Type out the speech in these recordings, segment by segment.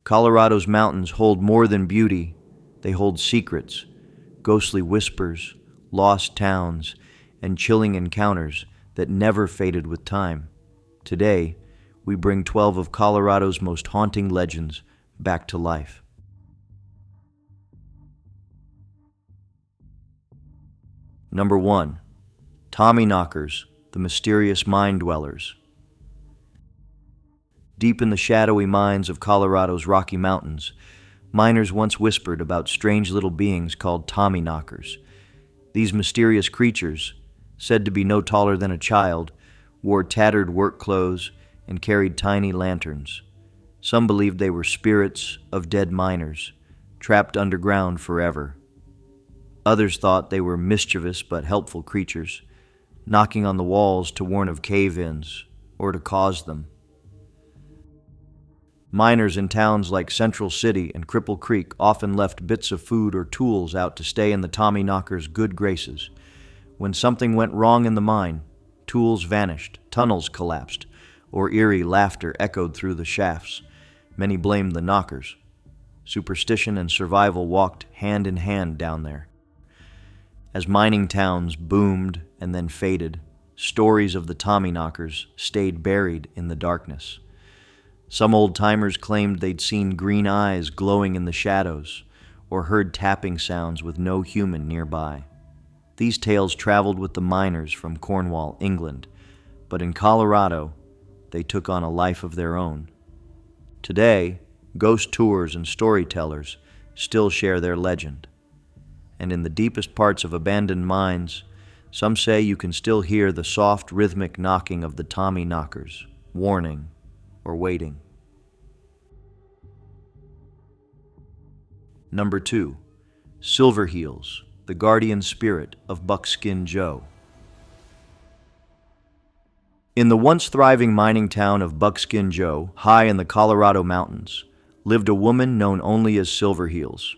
Colorado's mountains hold more than beauty. They hold secrets, ghostly whispers, lost towns, and chilling encounters that never faded with time. Today, we bring 12 of Colorado's most haunting legends back to life. Number 1. Tommyknockers, the mysterious mine dwellers. Deep in the shadowy mines of Colorado's Rocky Mountains, miners once whispered about strange little beings called Tommyknockers. These mysterious creatures, said to be no taller than a child, wore tattered work clothes and carried tiny lanterns. Some believed they were spirits of dead miners, trapped underground forever. Others thought they were mischievous but helpful creatures, knocking on the walls to warn of cave-ins or to cause them. Miners in towns like Central City and Cripple Creek often left bits of food or tools out to stay in the Tommyknockers' good graces. When something went wrong in the mine, tools vanished, tunnels collapsed, or eerie laughter echoed through the shafts. Many blamed the knockers. Superstition and survival walked hand in hand down there. As mining towns boomed and then faded, stories of the Tommyknockers stayed buried in the darkness. Some old-timers claimed they'd seen green eyes glowing in the shadows or heard tapping sounds with no human nearby. These tales traveled with the miners from Cornwall, England, but in Colorado, they took on a life of their own. Today, ghost tours and storytellers still share their legend. And in the deepest parts of abandoned mines, some say you can still hear the soft, rhythmic knocking of the Tommyknockers, warning or waiting. Number 2. Silverheels, the guardian spirit of Buckskin Joe. In the once thriving mining town of Buckskin Joe, high in the Colorado mountains, lived a woman known only as Silverheels.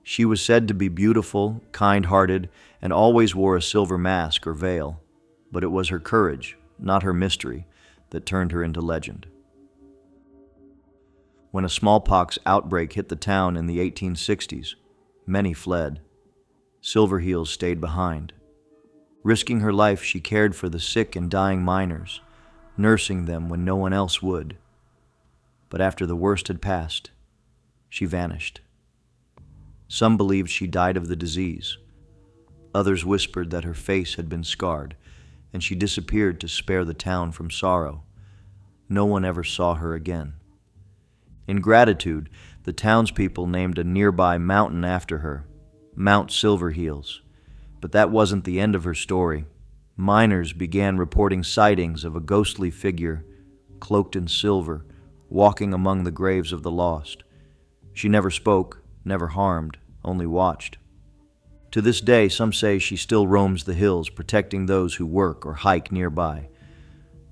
She was said to be beautiful, kind-hearted, and always wore a silver mask or veil, but it was her courage, not her mystery, that turned her into legend. When a smallpox outbreak hit the town in the 1860s, many fled. Silverheels stayed behind. Risking her life, she cared for the sick and dying miners, nursing them when no one else would. But after the worst had passed, she vanished. Some believed she died of the disease. Others whispered that her face had been scarred, and she disappeared to spare the town from sorrow. No one ever saw her again. In gratitude, the townspeople named a nearby mountain after her, Mount Silverheels. But that wasn't the end of her story. Miners began reporting sightings of a ghostly figure, cloaked in silver, walking among the graves of the lost. She never spoke, never harmed, only watched. To this day, some say she still roams the hills, protecting those who work or hike nearby.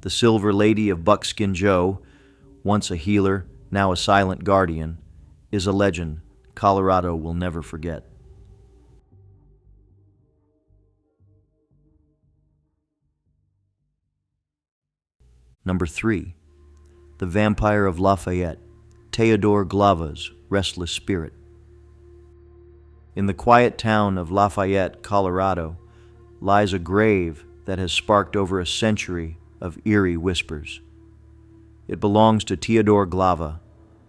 The Silver Lady of Buckskin Joe, once a healer, now a silent guardian, is a legend Colorado will never forget. Number 3. The Vampire of Lafayette, Theodore Glava's restless spirit. In the quiet town of Lafayette, Colorado, lies a grave that has sparked over a century of eerie whispers. It belongs to Theodore Glava,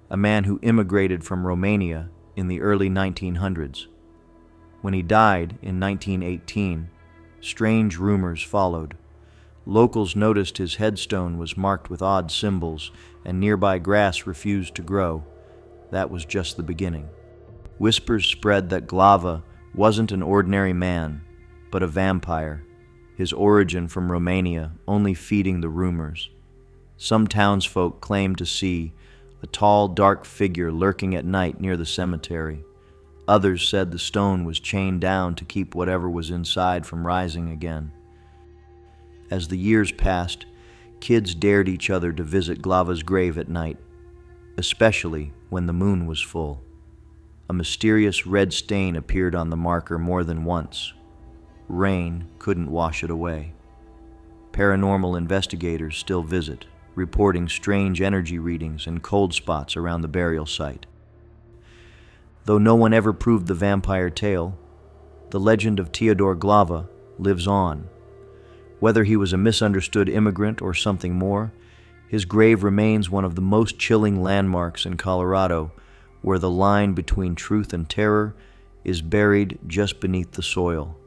a man who immigrated from Romania in the early 1900s. When he died in 1918, strange rumors followed. Locals noticed his headstone was marked with odd symbols, and nearby grass refused to grow. That was just the beginning. Whispers spread that Glava wasn't an ordinary man, but a vampire, his origin from Romania only feeding the rumors. Some townsfolk claimed to see a tall, dark figure lurking at night near the cemetery. Others said the stone was chained down to keep whatever was inside from rising again. As the years passed, kids dared each other to visit Glava's grave at night, especially when the moon was full. A mysterious red stain appeared on the marker more than once. Rain couldn't wash it away. Paranormal investigators still visit, reporting strange energy readings and cold spots around the burial site. Though no one ever proved the vampire tale, the legend of Teodor Glava lives on. Whether he was a misunderstood immigrant or something more, his grave remains one of the most chilling landmarks in Colorado, where the line between truth and terror is buried just beneath the soil.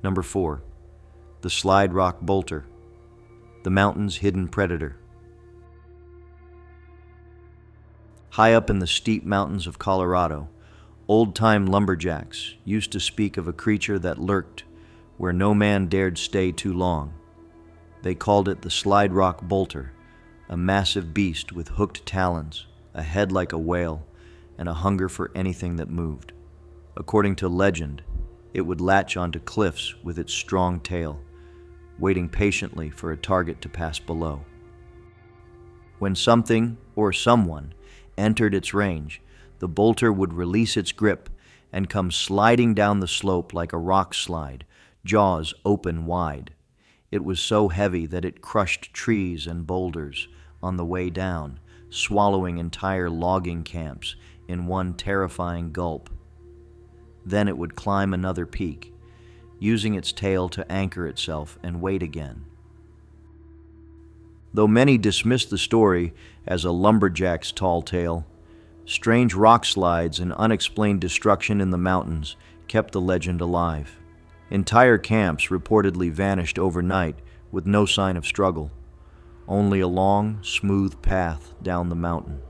Number 4. The Slide Rock Bolter, the mountain's hidden predator. High up in the steep mountains of Colorado, old-time lumberjacks used to speak of a creature that lurked where no man dared stay too long. They called it the Slide Rock Bolter, a massive beast with hooked talons, a head like a whale, and a hunger for anything that moved. According to legend, it would latch onto cliffs with its strong tail, waiting patiently for a target to pass below. When something or someone entered its range, the bolter would release its grip and come sliding down the slope like a rock slide, jaws open wide. It was so heavy that it crushed trees and boulders on the way down, swallowing entire logging camps in one terrifying gulp. Then it would climb another peak, using its tail to anchor itself and wait again. Though many dismiss the story as a lumberjack's tall tale, strange rock slides and unexplained destruction in the mountains kept the legend alive. Entire camps reportedly vanished overnight with no sign of struggle, only a long, smooth path down the mountain,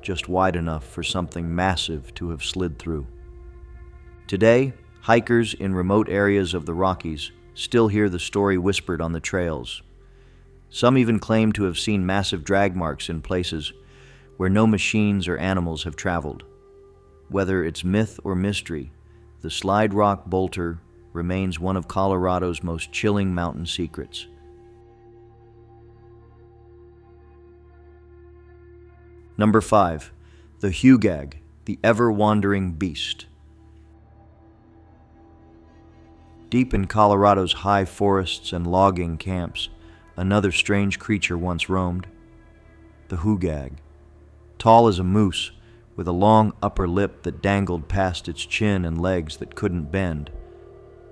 just wide enough for something massive to have slid through. Today, hikers in remote areas of the Rockies still hear the story whispered on the trails. Some even claim to have seen massive drag marks in places where no machines or animals have traveled. Whether it's myth or mystery, the Slide Rock Bolter remains one of Colorado's most chilling mountain secrets. Number 5. The Hugag, the ever-wandering beast. Deep in Colorado's high forests and logging camps, another strange creature once roamed, the Hugag. Tall as a moose, with a long upper lip that dangled past its chin and legs that couldn't bend,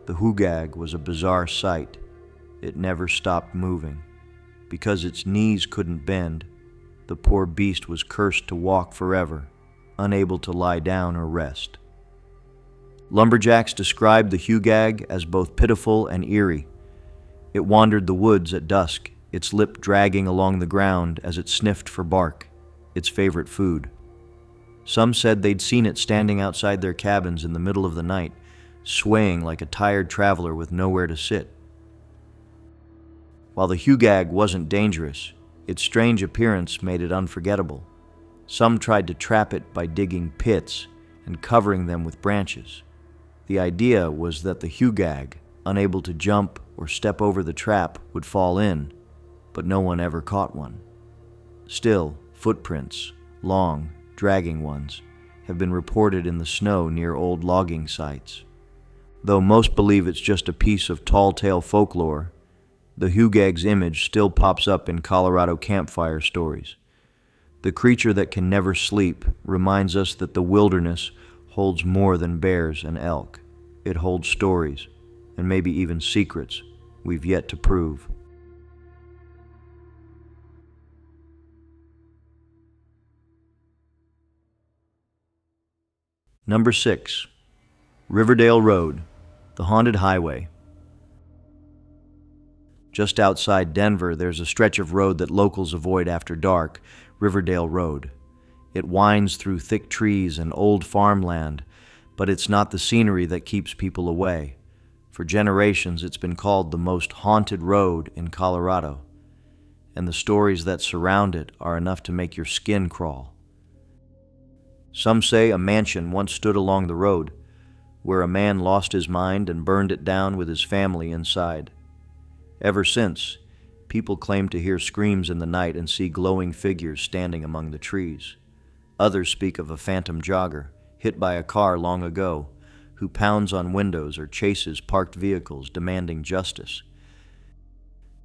the Hugag was a bizarre sight. It never stopped moving. Because its knees couldn't bend, the poor beast was cursed to walk forever, unable to lie down or rest. Lumberjacks described the Hugag as both pitiful and eerie. It wandered the woods at dusk, its lip dragging along the ground as it sniffed for bark, its favorite food. Some said they'd seen it standing outside their cabins in the middle of the night, swaying like a tired traveler with nowhere to sit. While the Hugag wasn't dangerous, its strange appearance made it unforgettable. Some tried to trap it by digging pits and covering them with branches. The idea was that the Hugag, unable to jump or step over the trap, would fall in, but no one ever caught one. Still, footprints, long, dragging ones, have been reported in the snow near old logging sites. Though most believe it's just a piece of tall tale folklore, the Hugag's image still pops up in Colorado campfire stories. The creature that can never sleep reminds us that the wilderness holds more than bears and elk. It holds stories, and maybe even secrets we've yet to prove. Number 6. Riverdale Road, the haunted highway. Just outside Denver, there's a stretch of road that locals avoid after dark, Riverdale Road. It winds through thick trees and old farmland, but it's not the scenery that keeps people away. For generations, it's been called the most haunted road in Colorado, and the stories that surround it are enough to make your skin crawl. Some say a mansion once stood along the road, where a man lost his mind and burned it down with his family inside. Ever since, people claim to hear screams in the night and see glowing figures standing among the trees. Others speak of a phantom jogger, hit by a car long ago, who pounds on windows or chases parked vehicles demanding justice.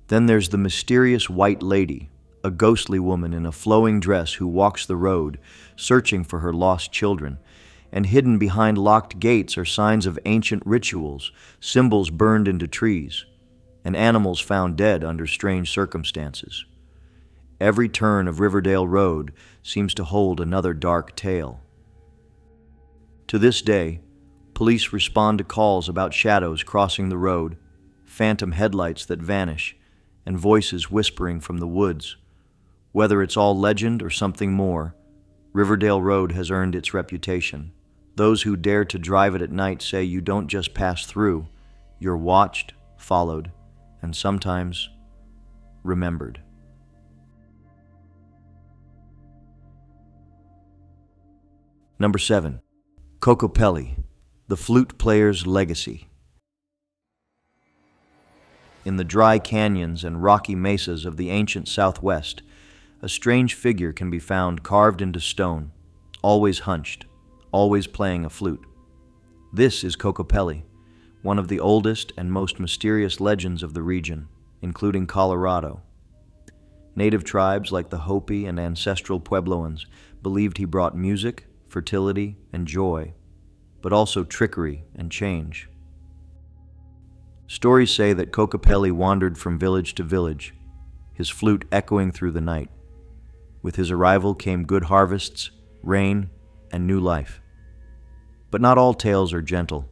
Then there's the mysterious white lady, a ghostly woman in a flowing dress who walks the road, searching for her lost children, and hidden behind locked gates are signs of ancient rituals, symbols burned into trees, and animals found dead under strange circumstances. Every turn of Riverdale Road seems to hold another dark tale. To this day, police respond to calls about shadows crossing the road, phantom headlights that vanish, and voices whispering from the woods. Whether it's all legend or something more, Riverdale Road has earned its reputation. Those who dare to drive it at night say you don't just pass through, you're watched, followed, and sometimes remembered. Number 7. Kokopelli, the flute player's legacy. In the dry canyons and rocky mesas of the ancient Southwest, a strange figure can be found carved into stone, always hunched, always playing a flute. This is Kokopelli, one of the oldest and most mysterious legends of the region, including Colorado. Native tribes like the Hopi and ancestral Puebloans believed he brought music, fertility, and joy, but also trickery and change. Stories say that Kokopelli wandered from village to village, his flute echoing through the night. With his arrival came good harvests, rain, and new life. But not all tales are gentle.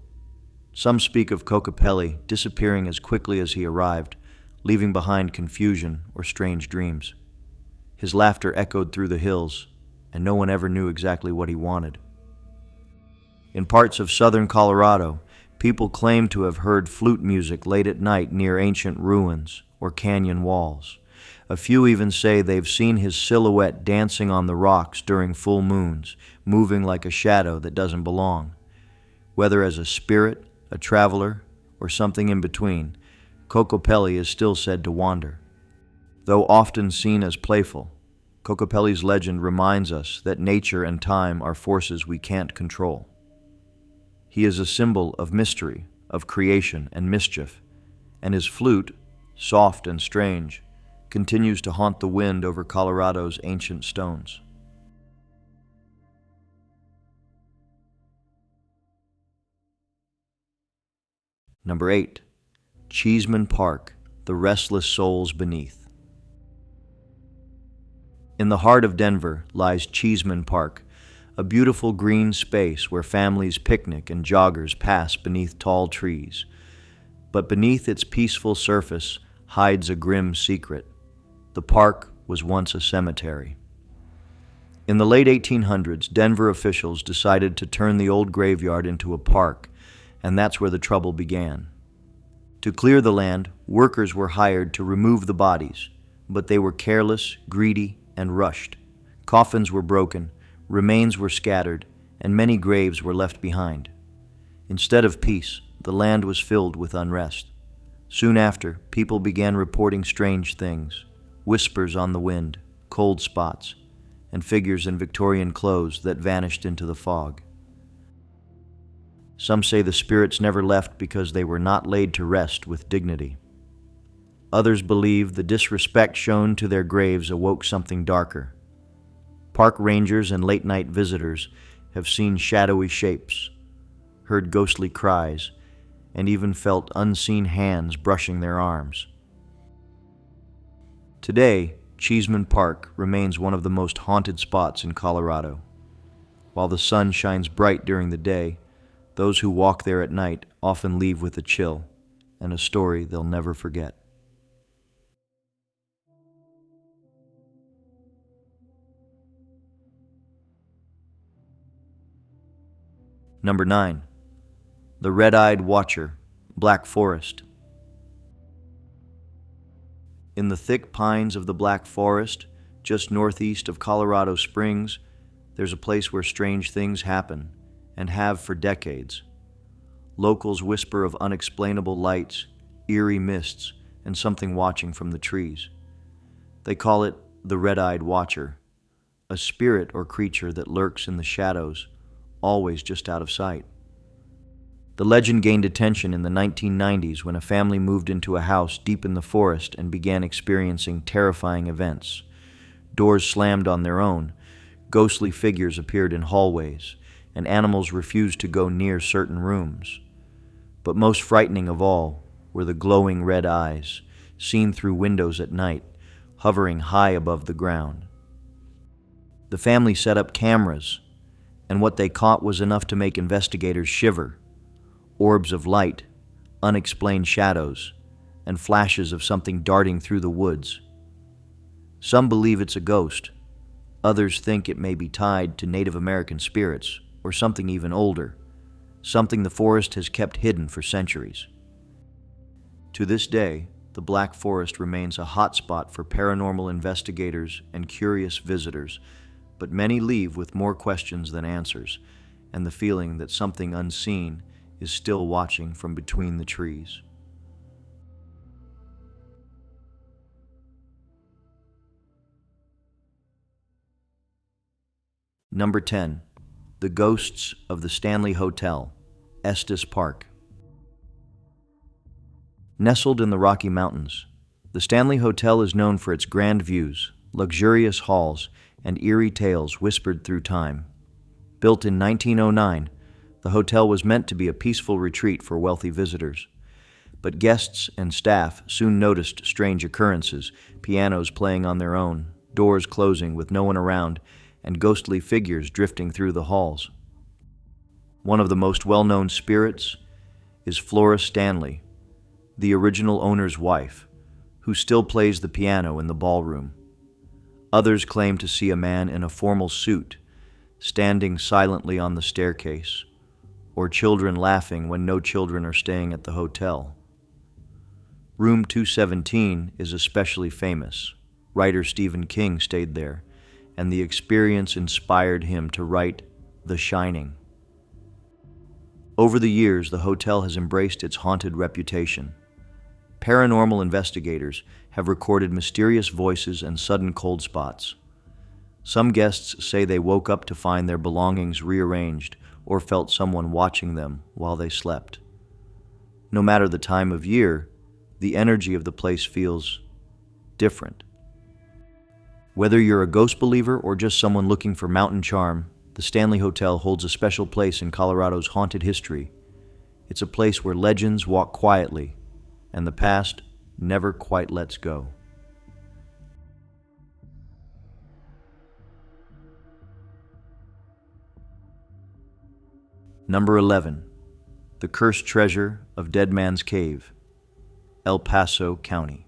Some speak of Kokopelli disappearing as quickly as he arrived, leaving behind confusion or strange dreams. His laughter echoed through the hills, and no one ever knew exactly what he wanted. In parts of southern Colorado, people claim to have heard flute music late at night near ancient ruins or canyon walls. A few even say they've seen his silhouette dancing on the rocks during full moons, moving like a shadow that doesn't belong. Whether as a spirit, a traveler, or something in between, Kokopelli is still said to wander. Though often seen as playful, Kokopelli's legend reminds us that nature and time are forces we can't control. He is a symbol of mystery, of creation and mischief, and his flute, soft and strange, continues to haunt the wind over Colorado's ancient stones. Number 8. Cheesman Park, the restless souls beneath. In the heart of Denver lies Cheesman Park, a beautiful green space where families picnic and joggers pass beneath tall trees. But beneath its peaceful surface hides a grim secret. The park was once a cemetery. In the late 1800s, Denver officials decided to turn the old graveyard into a park, and that's where the trouble began. To clear the land, workers were hired to remove the bodies, but they were careless, greedy, and rushed. Coffins were broken, remains were scattered, and many graves were left behind. Instead of peace, the land was filled with unrest. Soon after, people began reporting strange things, whispers on the wind, cold spots, and figures in Victorian clothes that vanished into the fog. Some say the spirits never left because they were not laid to rest with dignity. Others believe the disrespect shown to their graves awoke something darker. Park rangers and late-night visitors have seen shadowy shapes, heard ghostly cries, and even felt unseen hands brushing their arms. Today, Cheesman Park remains one of the most haunted spots in Colorado. While the sun shines bright during the day, those who walk there at night often leave with a chill and a story they'll never forget. Number 9. The Red-Eyed Watcher, Black Forest. In the thick pines of the Black Forest, just northeast of Colorado Springs, there's a place where strange things happen, and have for decades. Locals whisper of unexplainable lights, eerie mists, and something watching from the trees. They call it the Red-Eyed Watcher, a spirit or creature that lurks in the shadows, always just out of sight. The legend gained attention in the 1990s when a family moved into a house deep in the forest and began experiencing terrifying events. Doors slammed on their own, ghostly figures appeared in hallways, and animals refused to go near certain rooms. But most frightening of all were the glowing red eyes, seen through windows at night, hovering high above the ground. The family set up cameras, and what they caught was enough to make investigators shiver. Orbs of light, unexplained shadows, and flashes of something darting through the woods. Some believe it's a ghost. Others think it may be tied to Native American spirits or something even older, something the forest has kept hidden for centuries. To this day, the Black Forest remains a hotspot for paranormal investigators and curious visitors, but many leave with more questions than answers, and the feeling that something unseen is still watching from between the trees. Number 10. The Ghosts of the Stanley Hotel, Estes Park. Nestled in the Rocky Mountains, the Stanley Hotel is known for its grand views, luxurious halls, and eerie tales whispered through time. Built in 1909, the hotel was meant to be a peaceful retreat for wealthy visitors. But guests and staff soon noticed strange occurrences, pianos playing on their own, doors closing with no one around, and ghostly figures drifting through the halls. One of the most well-known spirits is Flora Stanley, the original owner's wife, who still plays the piano in the ballroom. Others claim to see a man in a formal suit, standing silently on the staircase, or children laughing when no children are staying at the hotel. Room 217 is especially famous. Writer Stephen King stayed there, and the experience inspired him to write The Shining. Over the years, the hotel has embraced its haunted reputation. Paranormal investigators have recorded mysterious voices and sudden cold spots. Some guests say they woke up to find their belongings rearranged or felt someone watching them while they slept. No matter the time of year, the energy of the place feels different. Whether you're a ghost believer or just someone looking for mountain charm, the Stanley Hotel holds a special place in Colorado's haunted history. It's a place where legends walk quietly, and the past never quite lets go. Number 11. The Cursed Treasure of Dead Man's Cave, El Paso County.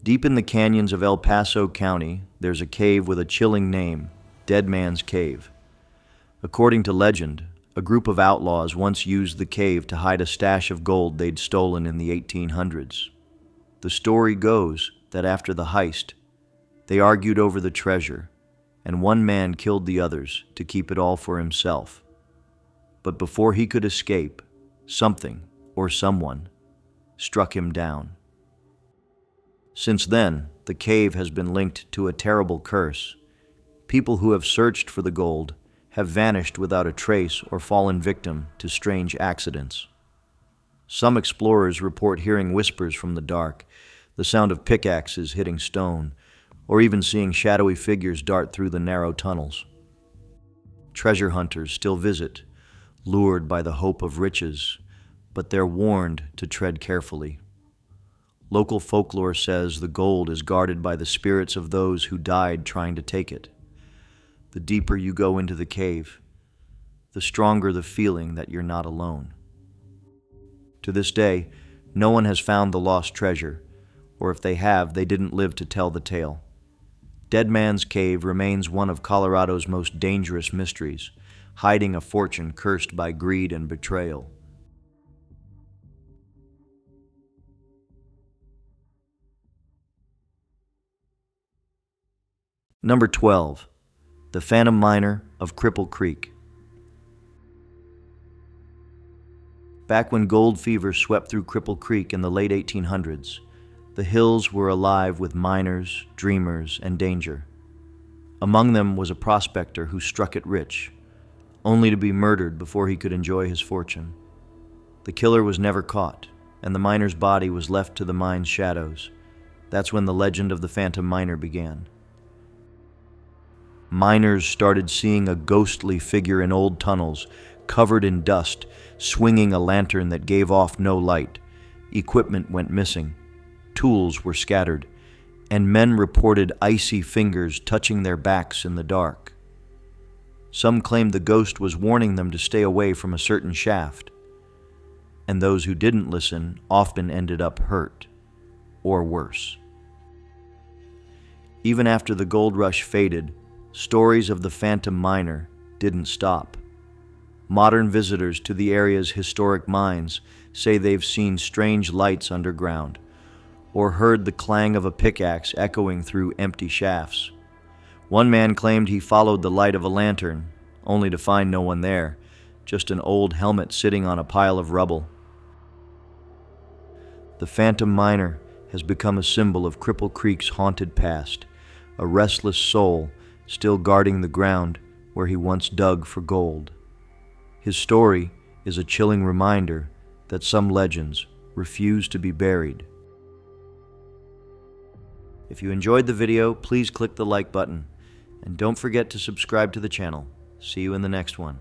Deep in the canyons of El Paso County, there's a cave with a chilling name, Dead Man's Cave. According to legend, a group of outlaws once used the cave to hide a stash of gold they'd stolen in the 1800s. The story goes that after the heist, they argued over the treasure, and one man killed the others to keep it all for himself. But before he could escape, something, or someone, struck him down. Since then, the cave has been linked to a terrible curse. People who have searched for the gold have vanished without a trace or fallen victim to strange accidents. Some explorers report hearing whispers from the dark, the sound of pickaxes hitting stone, or even seeing shadowy figures dart through the narrow tunnels. Treasure hunters still visit, lured by the hope of riches, but they're warned to tread carefully. Local folklore says the gold is guarded by the spirits of those who died trying to take it. The deeper you go into the cave, the stronger the feeling that you're not alone. To this day, no one has found the lost treasure, or if they have, they didn't live to tell the tale. Dead Man's Cave remains one of Colorado's most dangerous mysteries, hiding a fortune cursed by greed and betrayal. Number 12. The Phantom Miner of Cripple Creek. Back when gold fever swept through Cripple Creek in the late 1800s, the hills were alive with miners, dreamers, and danger. Among them was a prospector who struck it rich, only to be murdered before he could enjoy his fortune. The killer was never caught, and the miner's body was left to the mine's shadows. That's when the legend of the Phantom Miner began. Miners started seeing a ghostly figure in old tunnels, covered in dust, swinging a lantern that gave off no light. Equipment went missing. Tools were scattered, and men reported icy fingers touching their backs in the dark. Some claimed the ghost was warning them to stay away from a certain shaft, and those who didn't listen often ended up hurt, or worse. Even after the gold rush faded, stories of the Phantom Miner didn't stop. Modern visitors to the area's historic mines say they've seen strange lights underground, or heard the clang of a pickaxe echoing through empty shafts. One man claimed he followed the light of a lantern, only to find no one there, just an old helmet sitting on a pile of rubble. The Phantom Miner has become a symbol of Cripple Creek's haunted past, a restless soul still guarding the ground where he once dug for gold. His story is a chilling reminder that some legends refuse to be buried. If you enjoyed the video, please click the like button, and don't forget to subscribe to the channel. See you in the next one.